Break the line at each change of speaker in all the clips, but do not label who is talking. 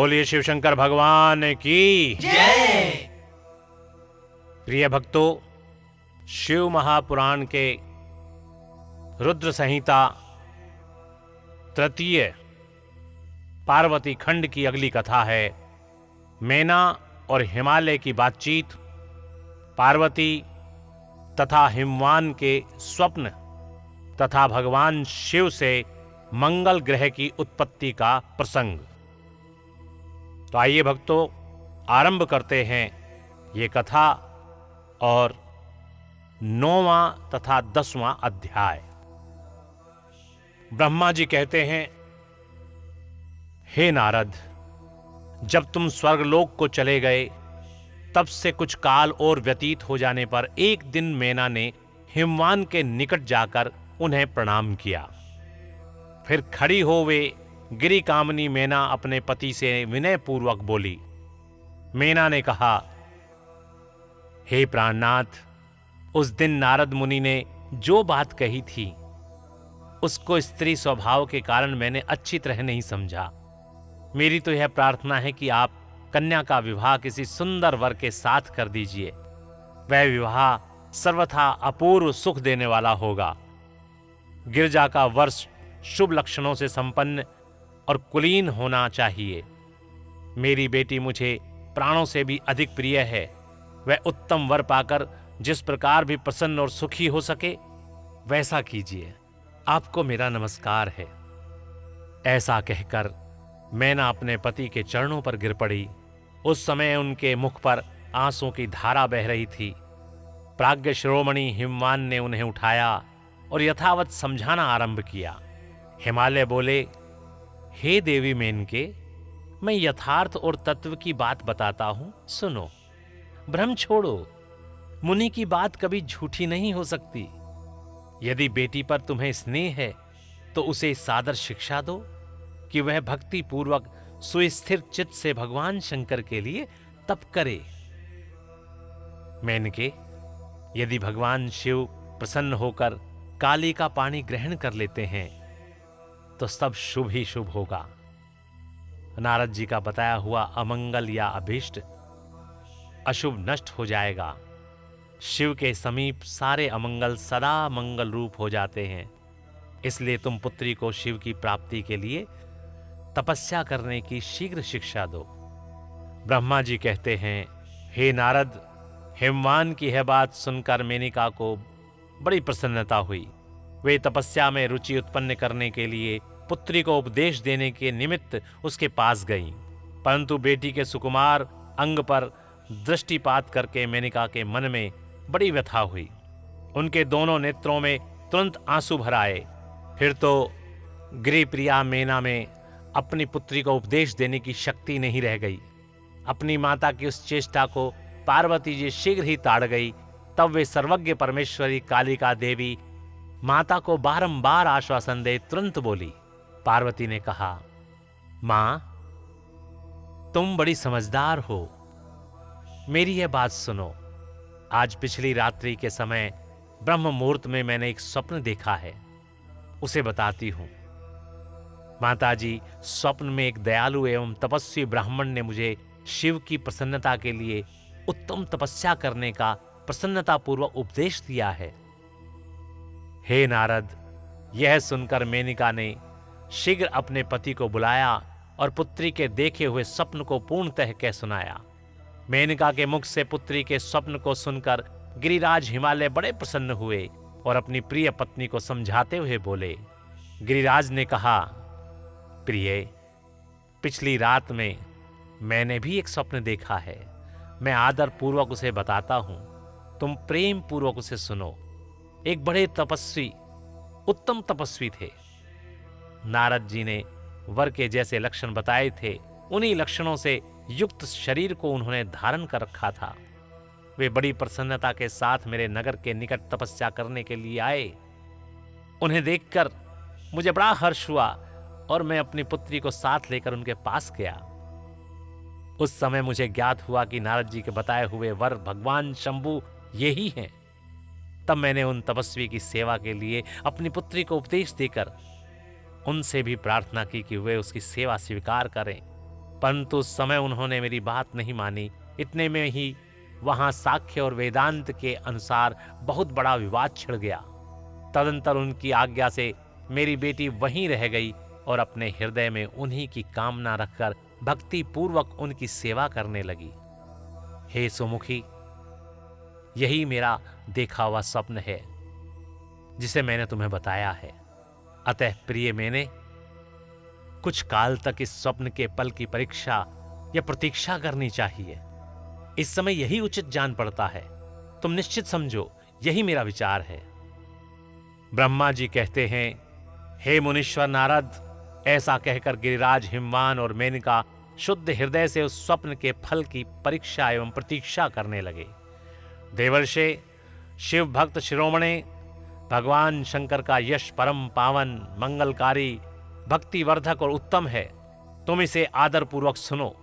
बोलिए शिव शंकर भगवान की
जय।
प्रिय भक्तों, शिव महापुराण के रुद्र संहिता तृतीय पार्वती खंड की अगली कथा है मैना और हिमालय की बातचीत, पार्वती तथा हिमवान के स्वप्न तथा भगवान शिव से मंगल ग्रह की उत्पत्ति का प्रसंग। तो आइए भक्तों, आरंभ करते हैं ये कथा और 9वां तथा 10वां अध्याय। ब्रह्मा जी कहते हैं, हे नारद, जब तुम स्वर्गलोक को चले गए तब से कुछ काल और व्यतीत हो जाने पर एक दिन मैना ने हिमवान के निकट जाकर उन्हें प्रणाम किया। फिर खड़ी हो वे गिरी कामनी मैना अपने पति से विनय पूर्वक बोली। मैना ने कहा, हे प्राणनाथ, उस दिन नारद मुनि ने जो बात कही थी उसको स्त्री स्वभाव के कारण मैंने अच्छी तरह नहीं समझा। मेरी तो यह प्रार्थना है कि आप कन्या का विवाह किसी सुंदर वर के साथ कर दीजिए। वह विवाह सर्वथा अपूर्व सुख देने वाला होगा। गिरजा का वर्ष शुभ लक्षणों से संपन्न और कुलीन होना चाहिए। मेरी बेटी मुझे प्राणों से भी अधिक प्रिय है। वह उत्तम वर पाकर जिस प्रकार भी प्रसन्न और सुखी हो सके वैसा कीजिए। आपको मेरा नमस्कार है। ऐसा कहकर मैना अपने पति के चरणों पर गिर पड़ी। उस समय उनके मुख पर आंसुओं की धारा बह रही थी। प्राज्ञ शिरोमणि हिमवान ने उन्हें उठाया और यथावत समझाना आरंभ किया। हिमालय बोले, हे देवी मेनके, मैं यथार्थ और तत्व की बात बताता हूं, सुनो। भ्रम छोड़ो, मुनि की बात कभी झूठी नहीं हो सकती। यदि बेटी पर तुम्हें स्नेह है तो उसे सादर शिक्षा दो कि वह भक्ति पूर्वक सुस्थिर चित्त से भगवान शंकर के लिए तप करे। मेनके, यदि भगवान शिव प्रसन्न होकर काली का पानी ग्रहण कर लेते हैं तो सब शुभ ही शुभ होगा। नारद जी का बताया हुआ अमंगल या अभीष्ट अशुभ नष्ट हो जाएगा। शिव के समीप सारे अमंगल सदा मंगल रूप हो जाते हैं। इसलिए तुम पुत्री को शिव की प्राप्ति के लिए तपस्या करने की शीघ्र शिक्षा दो। ब्रह्मा जी कहते हैं, हे नारद, हिमवान की यह बात सुनकर मेनका को बड़ी प्रसन्नता हुई। वे तपस्या में रुचि उत्पन्न करने के लिए पुत्री को उपदेश देने के निमित्त उसके पास गईं। परंतु बेटी के सुकुमार अंग पर दृष्टिपात करके मेनका के मन में बड़ी व्यथा हुई। उनके दोनों नेत्रों में तुरंत आंसू भर आए। फिर तो गिरिप्रिया मैना में अपनी पुत्री को उपदेश देने की शक्ति नहीं रह गई। अपनी माता की उस चेष्टा को पार्वती जी शीघ्र ही ताड़ गई। तब वे सर्वज्ञ परमेश्वरी कालिका देवी माता को बारंबार आश्वासन दे तुरंत बोली। पार्वती ने कहा, मां, तुम बड़ी समझदार हो, मेरी यह बात सुनो। आज पिछली रात्रि के समय ब्रह्म मुहूर्त में मैंने एक स्वप्न देखा है, उसे बताती हूं। माताजी, स्वप्न में एक दयालु एवं तपस्वी ब्राह्मण ने मुझे शिव की प्रसन्नता के लिए उत्तम तपस्या करने का प्रसन्नतापूर्वक उपदेश दिया है। हे नारद, यह सुनकर मेनका ने शीघ्र अपने पति को बुलाया और पुत्री के देखे हुए स्वप्न को पूर्णतः कह सुनाया। मेनका के मुख से पुत्री के स्वप्न को सुनकर गिरिराज हिमालय बड़े प्रसन्न हुए और अपनी प्रिय पत्नी को समझाते हुए बोले। गिरिराज ने कहा, प्रिय, पिछली रात में मैंने भी एक स्वप्न देखा है। मैं आदर पूर्वक उसे बताता हूं, तुम प्रेम पूर्वक उसे सुनो। एक बड़े तपस्वी, उत्तम तपस्वी थे। नारद जी ने वर के जैसे लक्षण बताए थे, उन्हीं लक्षणों से युक्त शरीर को उन्होंने धारण कर रखा था। वे बड़ी प्रसन्नता के साथ मेरे नगर के निकट तपस्या करने के लिए आए। उन्हें देखकर मुझे बड़ा हर्ष हुआ और मैं अपनी पुत्री को साथ लेकर उनके पास गया। उस समय मुझे ज्ञात हुआ कि नारद जी के बताए हुए वर भगवान शंभु यही हैं। तब मैंने उन तपस्वी की सेवा के लिए अपनी पुत्री को उपदेश देकर उनसे भी प्रार्थना की कि वे उसकी सेवा स्वीकार करें। परंतु उस समय उन्होंने मेरी बात नहीं मानी। इतने में ही वहां साख्य और वेदांत के अनुसार बहुत बड़ा विवाद छिड़ गया। तदंतर उनकी आज्ञा से मेरी बेटी वहीं रह गई और अपने हृदय में उन्हीं की कामना रखकर भक्ति पूर्वक उनकी सेवा करने लगी। हे सुमुखी, यही मेरा देखा हुआ स्वप्न है जिसे मैंने तुम्हें बताया है। अतः प्रिय, मैंने कुछ काल तक इस स्वप्न के पल की परीक्षा या प्रतीक्षा करनी चाहिए। इस समय यही उचित जान पड़ता है। तुम निश्चित समझो, यही मेरा विचार है। ब्रह्मा जी कहते हैं, हे मुनीश्वर नारद, ऐसा कहकर गिरिराज हिमवान और मेनका शुद्ध हृदय से उस स्वप्न के फल की परीक्षा एवं प्रतीक्षा करने लगे। देवर्षे, शिव भक्त शिरोमणे, भगवान शंकर का यश परम पावन, मंगलकारी, भक्तिवर्धक और उत्तम है। तुम इसे आदरपूर्वक सुनो।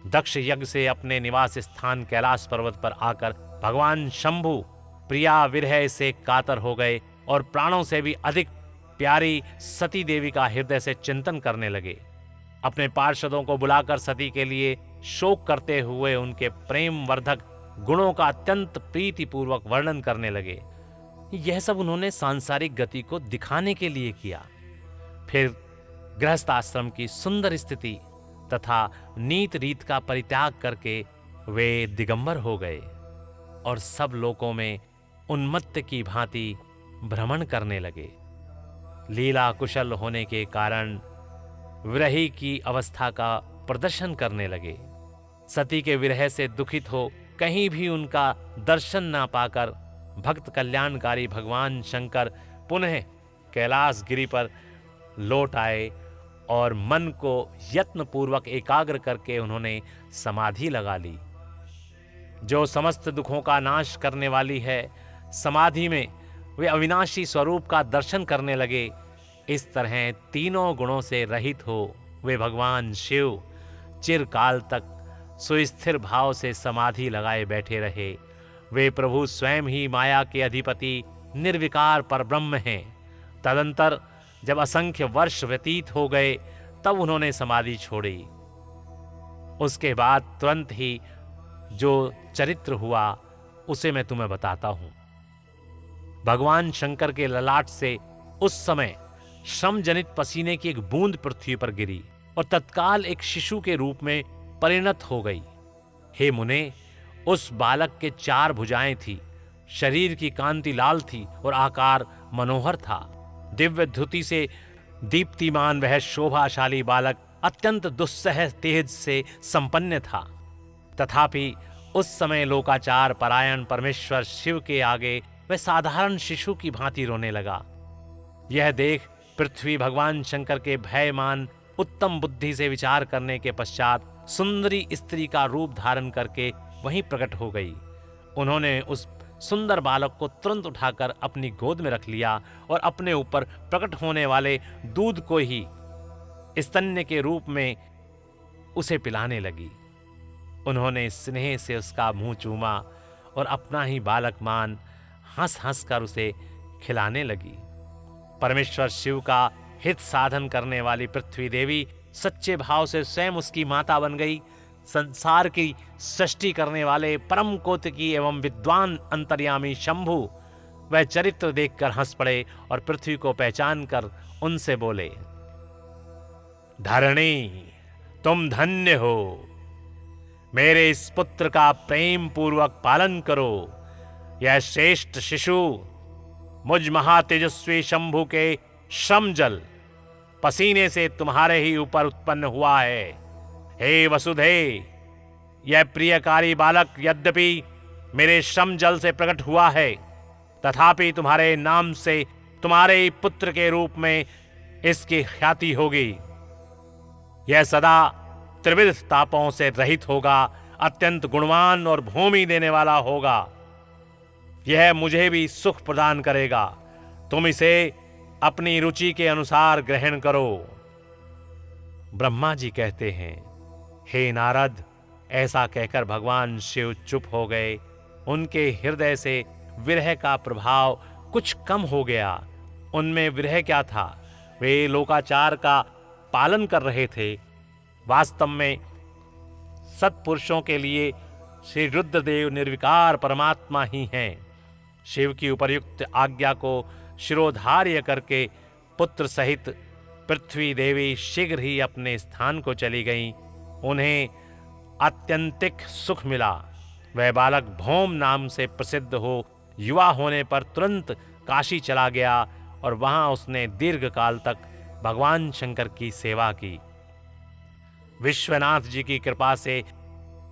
दक्ष यज्ञ से अपने निवास स्थान कैलाश पर्वत पर आकर भगवान शंभु प्रिया विरह से कातर हो गए और प्राणों से भी अधिक प्यारी सती देवी का हृदय से चिंतन करने लगे। अपने पार्षदों को बुलाकर सती के लिए शोक करते हुए उनके प्रेम वर्धक गुणों का अत्यंत प्रीतिपूर्वक वर्णन करने लगे। यह सब उन्होंने सांसारिक गति को दिखाने के लिए किया। फिर गृहस्थ आश्रम की सुंदर स्थिति तथा नीत रीत का परित्याग करके वे दिगंबर हो गए और सब लोकों में उन्मत्त की भांति भ्रमण करने लगे। लीला कुशल होने के कारण विरही की अवस्था का प्रदर्शन करने लगे। सती के विरह से दुखित हो कहीं भी उनका दर्शन ना पाकर भक्त कल्याणकारी भगवान शंकर पुनः कैलाश गिरि पर लौट आए और मन को यत्नपूर्वक एकाग्र करके उन्होंने समाधि लगा ली, जो समस्त दुखों का नाश करने वाली है। समाधि में वे अविनाशी स्वरूप का दर्शन करने लगे। इस तरह तीनों गुणों से रहित हो वे भगवान शिव चिरकाल तक सुस्थिर भाव से समाधि लगाए बैठे रहे। वे प्रभु स्वयं ही माया के अधिपति निर्विकार परब्रह्म हैं। तदंतर जब असंख्य वर्ष व्यतीत हो गए तब उन्होंने समाधि छोड़ी। उसके बाद तुरंत ही जो चरित्र हुआ उसे मैं तुम्हें बताता हूं। भगवान शंकर के ललाट से उस समय श्रम जनित पसीने की एक बूंद पृथ्वी पर गिरी और तत्काल एक शिशु के रूप में परिणत हो गई। हे मुने, उस बालक के 4 भुजाएं थी, शरीर की कांति लाल थी और आकार मनोहर था। दिव्य धुति से दीप्तिमान वह शोभाशाली बालक अत्यंत दुस्सह तेज से संपन्न था। तथापि उस समय लोकाचार परायण परमेश्वर शिव के आगे वह साधारण शिशु की भांति रोने लगा। यह देख पृथ्वी भगवान शंकर के भयमान उत्तम बुद्धि से विचार करने के पश्चात सुंदरी स्त्री का रूप धारण करके वहीं प्रकट हो गई। उन्होंने उस सुंदर बालक को तुरंत उठाकर अपनी गोद में रख लिया और अपने ऊपर प्रकट होने वाले दूध को ही स्तन्य के रूप में उसे पिलाने लगी। उन्होंने स्नेह से उसका मुंह चूमा और अपना ही बालक मान हंस हंस कर उसे खिलाने लगी। परमेश्वर शिव का हित साधन करने वाली पृथ्वी देवी सच्चे भाव से स्वयं उसकी माता बन गई। संसार की सृष्टि करने वाले परम कौतिकी एवं विद्वान अंतर्यामी शंभु वह चरित्र देखकर हंस पड़े और पृथ्वी को पहचान कर उनसे बोले, धरणी, तुम धन्य हो। मेरे इस पुत्र का प्रेम पूर्वक पालन करो। यह श्रेष्ठ शिशु मुझ महातेजस्वी शंभु के श्रम जल पसीने से तुम्हारे ही ऊपर उत्पन्न हुआ है। हे वसुधे, यह प्रियकारी बालक यद्यपि मेरे श्रम जल से प्रकट हुआ है, तथापि तुम्हारे नाम से तुम्हारे ही पुत्र के रूप में इसकी ख्याति होगी। यह सदा त्रिविध तापों से रहित होगा, अत्यंत गुणवान और भूमि देने वाला होगा। यह मुझे भी सुख प्रदान करेगा। तुम इसे अपनी रुचि के अनुसार ग्रहण करो। ब्रह्मा जी कहते हैं, हे नारद, ऐसा कहकर भगवान शिव चुप हो गए। उनके हृदय से विरह का प्रभाव कुछ कम हो गया। उनमें विरह क्या था, वे लोकाचार का पालन कर रहे थे। वास्तव में सत्पुरुषों के लिए श्री रुद्रदेव निर्विकार परमात्मा ही हैं। शिव की उपर्युक्त आज्ञा को शिरोधार्य करके पुत्र सहित पृथ्वी देवी शीघ्र ही अपने स्थान को चली गईं। उन्हें अत्यंतिक सुख मिला। वह बालक भौम नाम से प्रसिद्ध हो युवा होने पर तुरंत काशी चला गया और वहां उसने दीर्घ काल तक भगवान शंकर की सेवा की। विश्वनाथ जी की कृपा से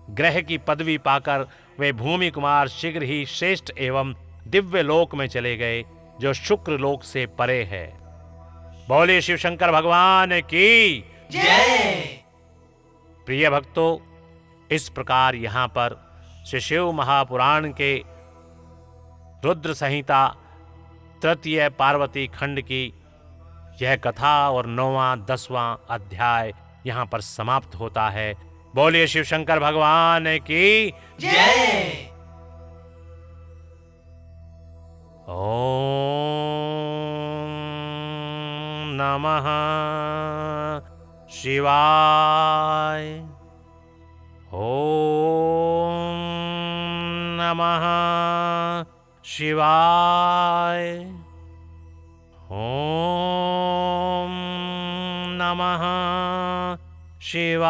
ग्रह की पदवी पाकर वे भूमि कुमार शीघ्र ही श्रेष्ठ एवं दिव्य लोक में चले गए, जो शुक्र लोक से परे है। बोले शिव शंकर भगवान की
जय।
प्रिय भक्तों, इस प्रकार यहाँ पर श्री शिव महापुराण के रुद्र संहिता तृतीय पार्वती खंड की यह कथा और 9वां 10वां अध्याय यहाँ पर समाप्त होता है। बोलिए शिव शंकर भगवान की
जय।
ओम नमः शिवाय। ओम नमः शिवाय। ओम नमः शिवाय।